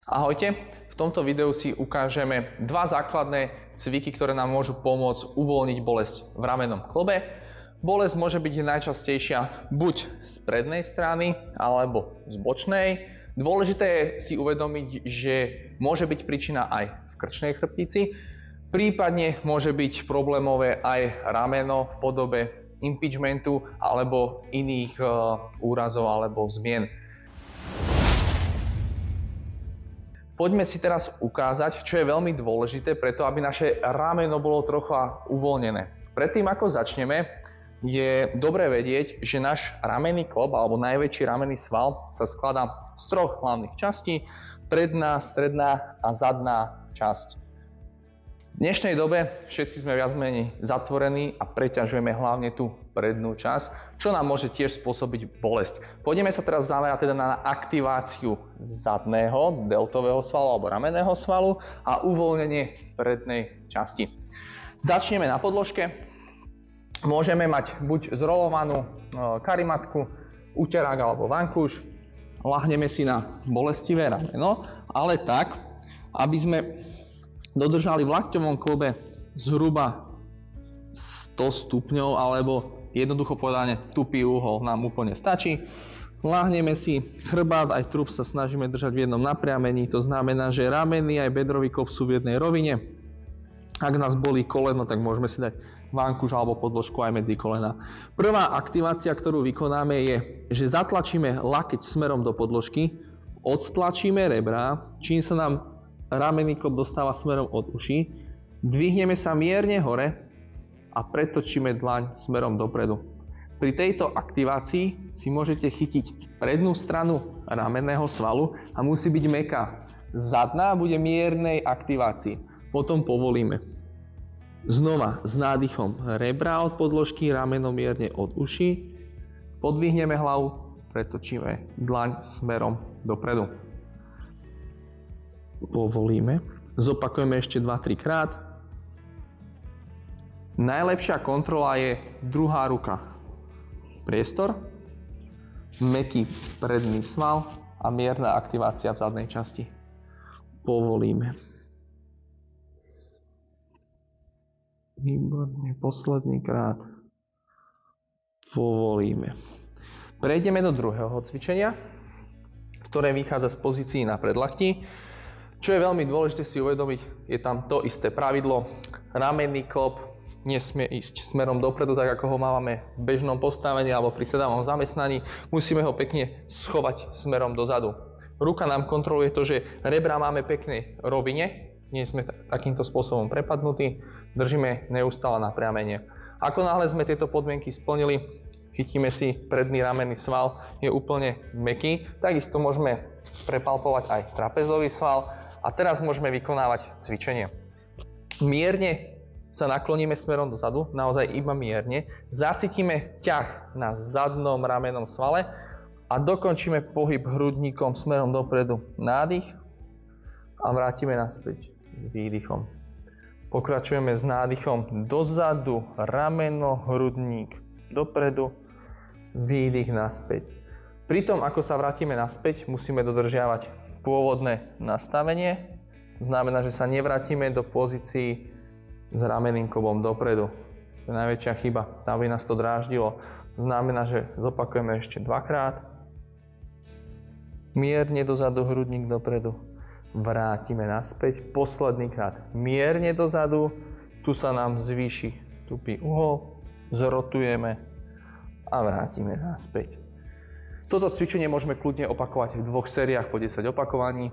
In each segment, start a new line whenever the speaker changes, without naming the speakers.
Ahojte, v tomto videu si ukážeme dva základné cviky, ktoré nám môžu pomôcť uvoľniť bolesť v ramennom klobe. Bolesť môže byť najčastejšia buď z prednej strany alebo z bočnej. Dôležité je si uvedomiť, že môže byť príčina aj v krčnej chrbtici, prípadne môže byť problémové aj rameno v podobe impingementu alebo iných úrazov alebo zmien. Poďme si teraz ukázať, čo je veľmi dôležité preto, aby naše rameno bolo trocha uvoľnené. Predtým, ako začneme, je dobre vedieť, že náš ramenný klob alebo najväčší ramenný sval sa skladá z troch hlavných častí: predná, stredná a zadná časť. V dnešnej dobe všetci sme viac menej zatvorení a preťažujeme hlavne tú prednú časť, čo nám môže tiež spôsobiť bolesť. Pôjdeme sa teraz zamerať teda na aktiváciu zadného deltového svalu alebo ramenného svalu a uvoľnenie prednej časti. Začneme na podložke. Môžeme mať buď zrolovanú karimatku, uterák alebo vankúš. Ľahneme si na bolestivé rameno, ale tak, aby sme dodržali v lakťovom klobe zhruba 100 stupňov, alebo jednoducho povedané tupý uhol nám úplne stačí. Láhneme si chrbát, aj trup sa snažíme držať v jednom napriamení, to znamená, že ramenný aj bedrový klop sú v jednej rovine. Ak nás bolí koleno, tak môžeme si dať vankúš alebo podložku aj medzi kolena. Prvá aktivácia, ktorú vykonáme, je, že zatlačíme lakeť smerom do podložky, odtlačíme rebra, čím sa nám ramenný klop dostáva smerom od uší, dvihneme sa mierne hore a pretočíme dlaň smerom dopredu. Pri tejto aktivácii si môžete chytiť prednú stranu ramenného svalu a musí byť mäkká. Zadná bude miernej aktivácii. Potom povolíme. Znova s nádychom rebra od podložky, rameno mierne od uší, podvihneme hlavu, pretočíme dlaň smerom dopredu. Povolíme. Zopakujeme ešte 2-3 krát. Najlepšia kontrola je druhá ruka. Priestor, mäkký predný sval a mierna aktivácia v zadnej časti. Povolíme. Výborne, posledný krát. Povolíme. Prejdeme do druhého cvičenia, ktoré vychádza z pozícií na predlakti. Čo je veľmi dôležité si uvedomiť, je tam to isté pravidlo. Ramenný klop nesmie ísť smerom dopredu, tak ako ho máme v bežnom postavení alebo pri sedavom zamestnaní. Musíme ho pekne schovať smerom dozadu. Ruka nám kontroluje to, že rebra máme pekne rovine, nie sme takýmto spôsobom prepadnutí, držíme neustále napriamenie. Ako náhle sme tieto podmienky splnili, chytíme si predný ramenný sval, je úplne mäkký. Takisto môžeme prepalpovať aj trapezový sval. A teraz môžeme vykonávať cvičenie. Mierne sa nakloníme smerom dozadu, naozaj iba mierne. Zacítime ťah na zadnom ramennom svale a dokončíme pohyb hrudníkom smerom dopredu. Nádych a vrátime naspäť s výdychom. Pokračujeme s nádychom dozadu, rameno, hrudník dopredu, výdych naspäť. Pri tom, ako sa vrátime naspäť, musíme dodržiavať pôvodné nastavenie. Znamená, že sa nevrátime do pozícií s ramenným klobom dopredu. To je najväčšia chyba, tam by nás to dráždilo. Znamená, že zopakujeme ešte 2-krát. Mierne dozadu, hrudník dopredu. Vrátime naspäť. Posledný krát. Mierne dozadu. Tu sa nám zvýši tupý uhol. Zrotujeme a vrátime naspäť. Toto cvičenie môžeme kľudne opakovať v 2 sériách po 10 opakovaní.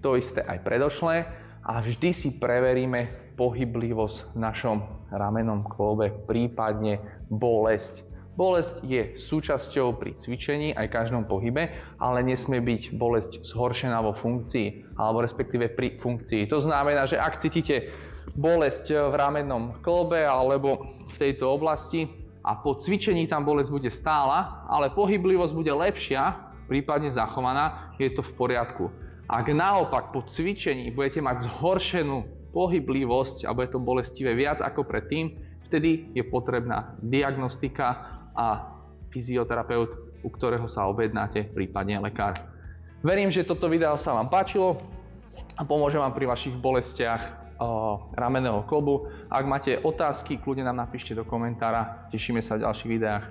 To isté aj predošlé a vždy si preveríme pohyblivosť v našom ramennom klobe, prípadne bolesť. Bolesť je súčasťou pri cvičení aj každom pohybe, ale nesmie byť bolesť zhoršená vo funkcii, alebo respektíve pri funkcii. To znamená, že ak cítite bolesť v ramennom klobe alebo v tejto oblasti, a po cvičení tam bolesť bude stála, ale pohyblivosť bude lepšia, prípadne zachovaná, je to v poriadku. Ak naopak po cvičení budete mať zhoršenú pohyblivosť a bude to bolestivé viac ako predtým, vtedy je potrebná diagnostika a fyzioterapeut, u ktorého sa objednáte, prípadne lekár. Verím, že toto video sa vám páčilo. a pomôže vám pri vašich bolestiach ramenného klobu. Ak máte otázky, kľudne nám napíšte do komentára. Tešíme sa v ďalších videách.